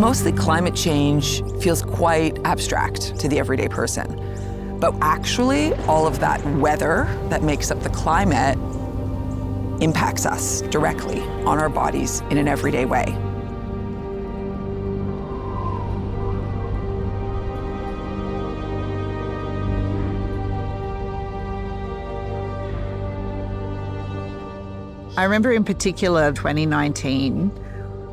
mostly climate change feels quite abstract to the everyday person. But actually, all of that weather that makes up the climate impacts us directly on our bodies in an everyday way. I remember in particular 2019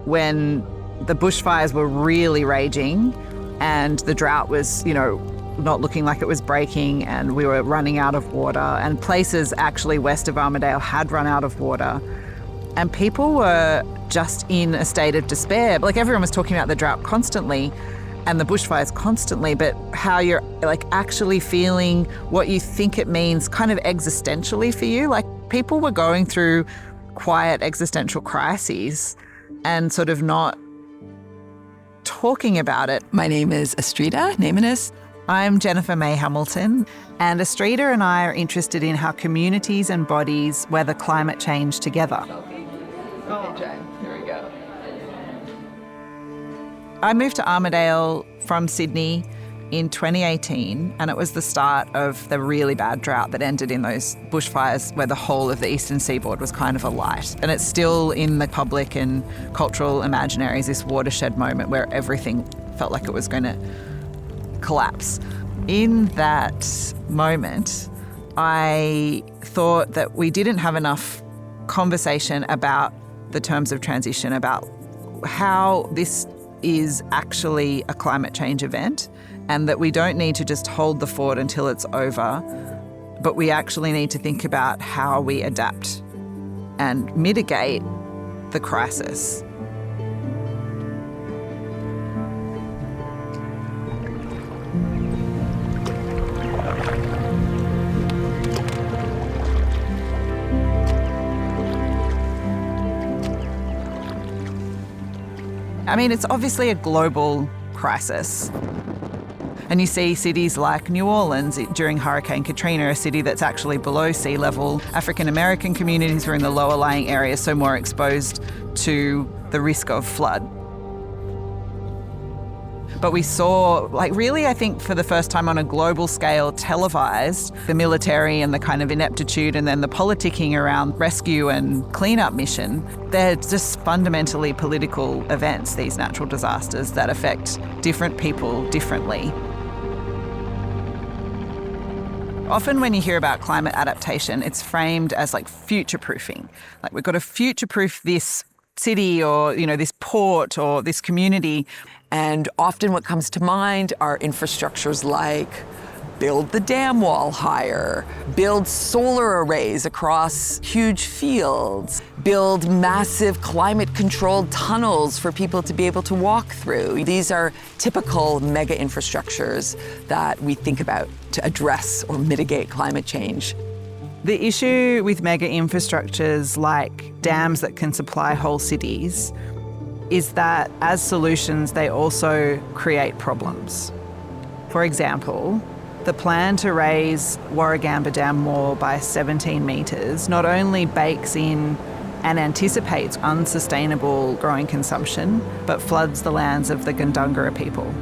when the bushfires were really raging and the drought was, not looking like it was breaking, and we were running out of water, and places actually west of Armidale had run out of water. And people were just in a state of despair. Like, everyone was talking about the drought constantly and the bushfires constantly, but how you're actually feeling what you think it means kind of existentially for you. Like, people were going through quiet existential crises and sort of not talking about it. My name is Astrida, Neimanis. I'm Jennifer May Hamilton, and Astrida and I are interested in how communities and bodies weather climate change together. Okay, Jen, here we go. I moved to Armidale from Sydney in 2018, and it was the start of the really bad drought that ended in those bushfires where the whole of the eastern seaboard was kind of alight. And it's still in the public and cultural imaginaries, this watershed moment where everything felt like it was going to collapse. In that moment, I thought that we didn't have enough conversation about the terms of transition, about how this is actually a climate change event, and that we don't need to just hold the fort until it's over, but we actually need to think about how we adapt and mitigate the crisis. I mean, it's obviously a global crisis. And you see cities like New Orleans during Hurricane Katrina, a city that's actually below sea level. African American communities were in the lower lying areas, so more exposed to the risk of flood. But we saw, really, I think for the first time on a global scale, televised the military and the kind of ineptitude and then the politicking around rescue and cleanup mission. They're just fundamentally political events, these natural disasters that affect different people differently. Often when you hear about climate adaptation, it's framed as future-proofing. We've got to future-proof this city or, this port or this community. And often what comes to mind are infrastructures like build the dam wall higher, build solar arrays across huge fields, build massive climate-controlled tunnels for people to be able to walk through. These are typical mega infrastructures that we think about to address or mitigate climate change. The issue with mega infrastructures like dams that can supply whole cities is that as solutions, they also create problems. For example, the plan to raise Warragamba Dam Moor by 17 metres not only bakes in and anticipates unsustainable growing consumption, but floods the lands of the Gundungurra people.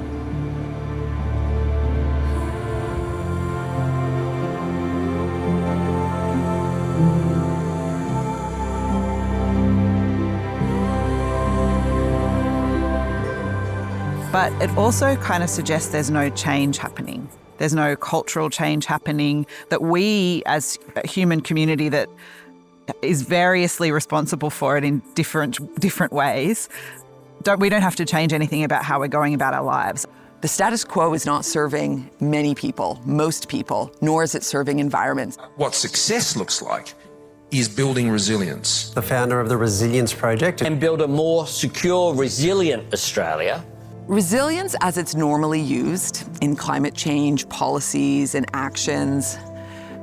But it also kind of suggests there's no change happening. There's no cultural change happening, that we as a human community that is variously responsible for it in different ways, we don't have to change anything about how we're going about our lives. The status quo is not serving many people, most people, nor is it serving environments. What success looks like is building resilience. The founder of the Resilience Project. And build a more secure, resilient Australia. Resilience, as it's normally used in climate change policies and actions,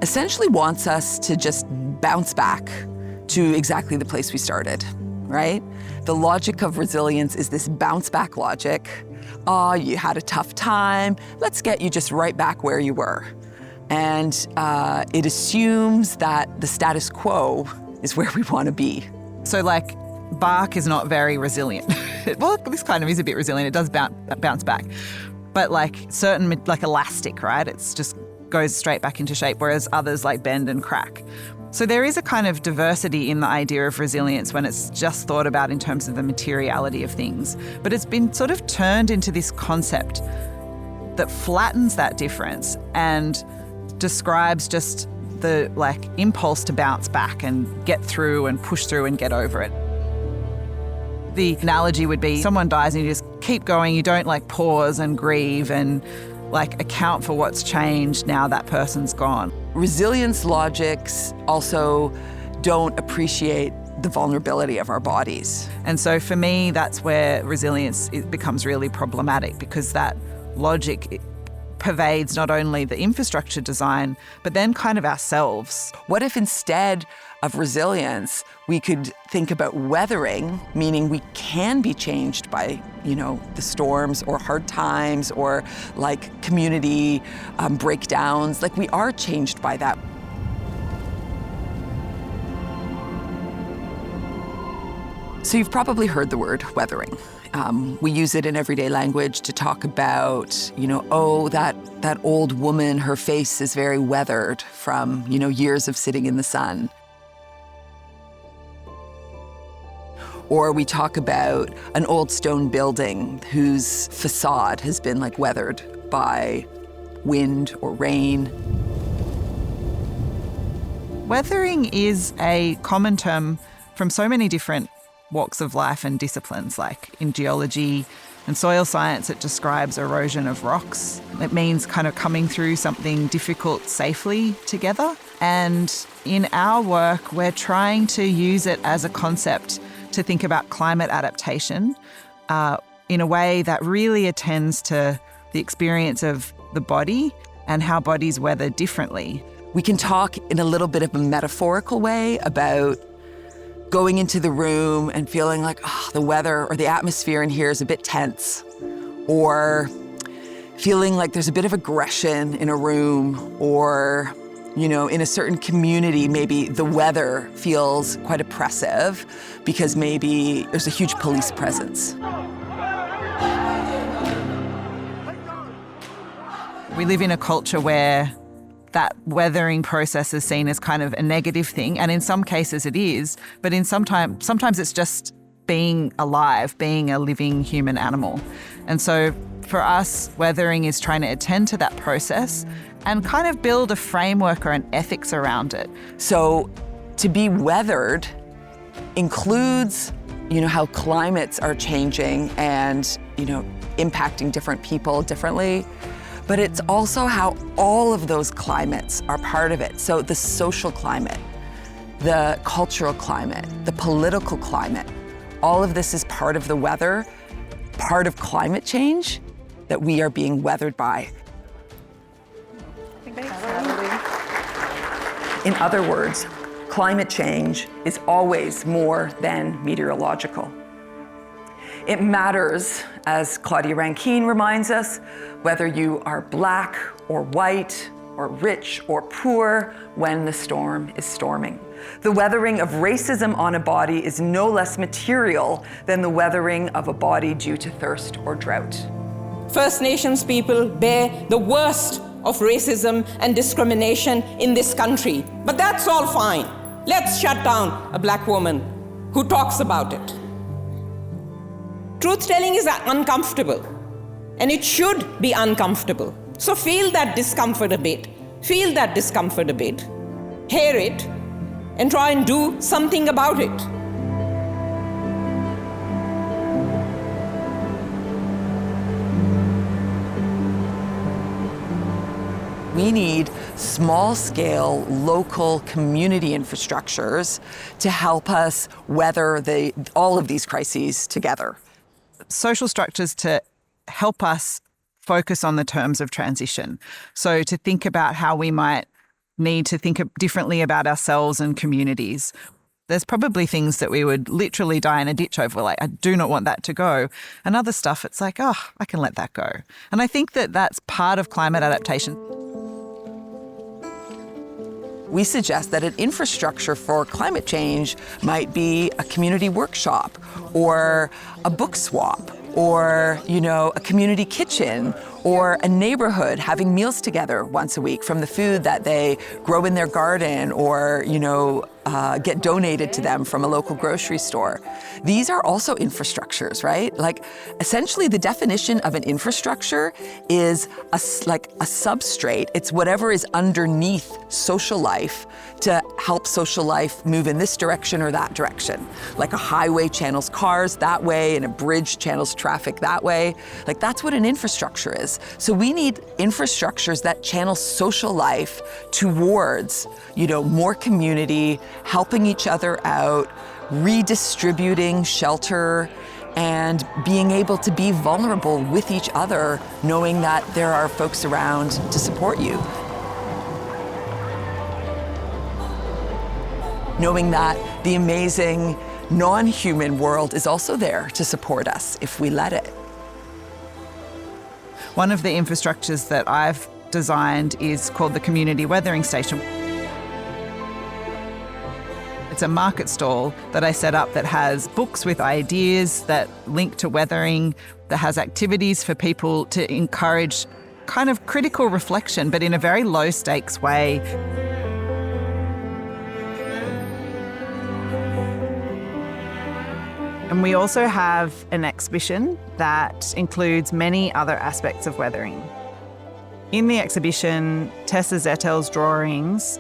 essentially wants us to just bounce back to exactly the place we started, right? The logic of resilience is this bounce back logic. Oh, you had a tough time, let's get you just right back where you were. And it assumes that the status quo is where we want to be. So bark is not very resilient. Well, this kind of is a bit resilient. It does bounce back. But like certain, like elastic, right? It's just goes straight back into shape, whereas others like bend and crack. So there is a kind of diversity in the idea of resilience when it's just thought about in terms of the materiality of things. But it's been sort of turned into this concept that flattens that difference and describes just the like impulse to bounce back and get through and push through and get over it. The analogy would be someone dies and you just keep going. You don't like pause and grieve and like account for what's changed now that person's gone. Resilience logics also don't appreciate the vulnerability of our bodies. And so for me, that's where resilience becomes really problematic, because that logic pervades not only the infrastructure design, but then kind of ourselves. What if instead of resilience, we could think about weathering, meaning we can be changed by, the storms or hard times or like community breakdowns. Like we are changed by that. So you've probably heard the word weathering. We use it in everyday language to talk about, that old woman, her face is very weathered from, years of sitting in the sun. Or we talk about an old stone building whose facade has been like weathered by wind or rain. Weathering is a common term from so many different walks of life and disciplines. Like in geology and soil science, it describes erosion of rocks. It means kind of coming through something difficult safely together. And in our work, we're trying to use it as a concept to think about climate adaptation in a way that really attends to the experience of the body and how bodies weather differently. We can talk in a little bit of a metaphorical way about going into the room and feeling like, the weather or the atmosphere in here is a bit tense, or feeling like there's a bit of aggression in a room, or, in a certain community, maybe the weather feels quite oppressive because maybe there's a huge police presence. We live in a culture where that weathering process is seen as kind of a negative thing, and in some cases it is, but sometimes it's just being alive, being a living human animal. And so for us, weathering is trying to attend to that process and kind of build a framework or an ethics around it. So to be weathered includes, how climates are changing and, impacting different people differently. But it's also how all of those climates are part of it. So the social climate, the cultural climate, the political climate, all of this is part of the weather, part of climate change that we are being weathered by. In other words, climate change is always more than meteorological. It matters, as Claudia Rankine reminds us, whether you are black or white or rich or poor when the storm is storming. The weathering of racism on a body is no less material than the weathering of a body due to thirst or drought. First Nations people bear the worst of racism and discrimination in this country. But that's all fine. Let's shut down a black woman who talks about it. Truth-telling is uncomfortable, and it should be uncomfortable. So feel that discomfort a bit, hear it, and try and do something about it. We need small-scale, local community infrastructures to help us weather all of these crises together. Social structures to help us focus on the terms of transition. So to think about how we might need to think differently about ourselves and communities. There's probably things that we would literally die in a ditch over, like, I do not want that to go. And other stuff, it's like, I can let that go. And I think that that's part of climate adaptation. We suggest that an infrastructure for climate change might be a community workshop or a book swap or, a community kitchen or a neighborhood having meals together once a week from the food that they grow in their garden or, get donated to them from a local grocery store. These are also infrastructures, right? Like, essentially the definition of an infrastructure is a substrate. It's whatever is underneath social life to help social life move in this direction or that direction. Like a highway channels cars that way and a bridge channels traffic that way. Like, that's what an infrastructure is. So we need infrastructures that channel social life towards, more community, helping each other out, redistributing shelter, and being able to be vulnerable with each other, knowing that there are folks around to support you. Knowing that the amazing non-human world is also there to support us if we let it. One of the infrastructures that I've designed is called the Community Weathering Station. It's a market stall that I set up that has books with ideas that link to weathering, that has activities for people to encourage kind of critical reflection, but in a very low stakes way. And we also have an exhibition that includes many other aspects of weathering. In the exhibition, Tessa Zettel's drawings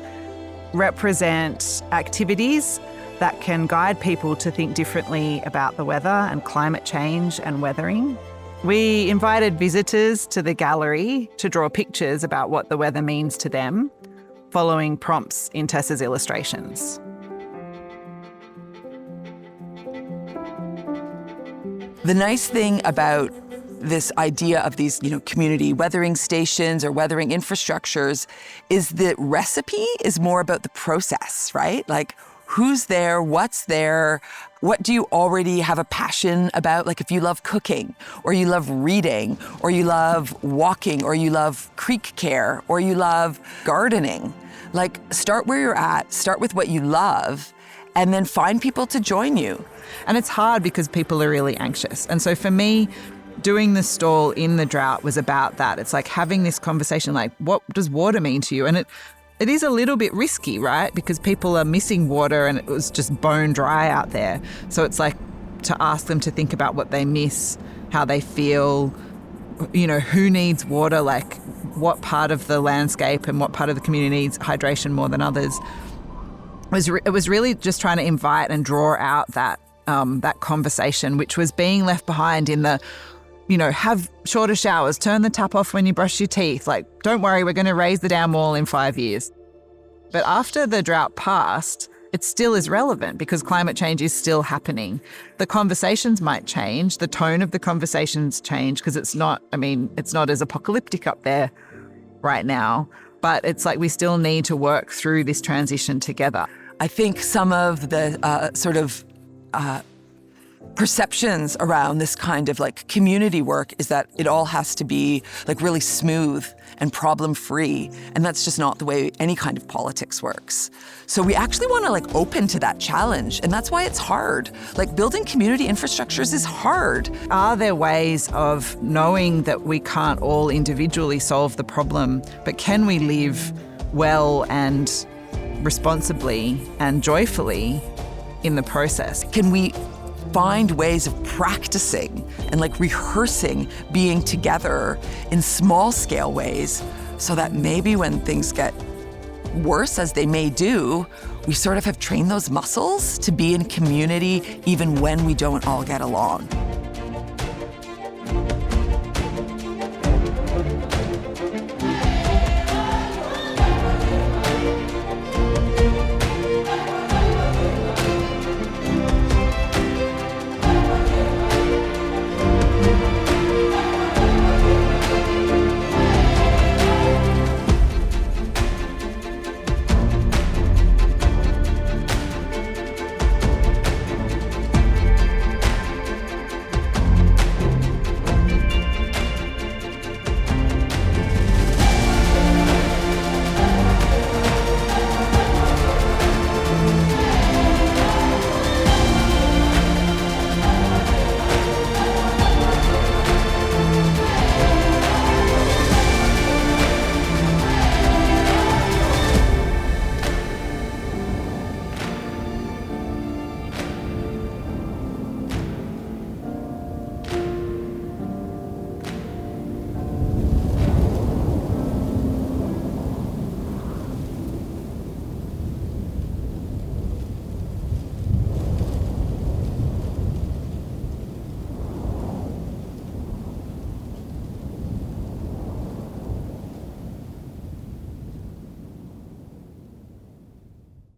represent activities that can guide people to think differently about the weather and climate change and weathering. We invited visitors to the gallery to draw pictures about what the weather means to them, following prompts in Tessa's illustrations. The nice thing about this idea of these, community weathering stations or weathering infrastructures is the recipe is more about the process, right? Like, who's there, what's there, what do you already have a passion about? Like, if you love cooking, or you love reading, or you love walking, or you love creek care, or you love gardening, like, start where you're at, start with what you love, and then find people to join you. And it's hard because people are really anxious. And so for me, doing the stall in the drought was about that. It's like having this conversation, like, what does water mean to you? And it is a little bit risky, right? Because people are missing water and it was just bone dry out there. So it's like to ask them to think about what they miss, how they feel, who needs water, like what part of the landscape and what part of the community needs hydration more than others. It was really just trying to invite and draw out that conversation, which was being left behind in the, have shorter showers, turn the tap off when you brush your teeth. Like, don't worry, we're going to raise the dam wall in 5 years. But after the drought passed, it still is relevant because climate change is still happening. The conversations might change, the tone of the conversations change because it's not as apocalyptic up there right now, but it's like we still need to work through this transition together. I think some of the perceptions around this kind of like community work is that it all has to be like really smooth and problem-free, and that's just not the way any kind of politics works. So we actually want to like open to that challenge, and that's why it's hard. Like, building community infrastructures is hard. Are there ways of knowing that we can't all individually solve the problem, but can we live well and responsibly and joyfully in the process? Can we find ways of practicing and like rehearsing being together in small scale ways so that maybe when things get worse, as they may do, we sort of have trained those muscles to be in community even when we don't all get along.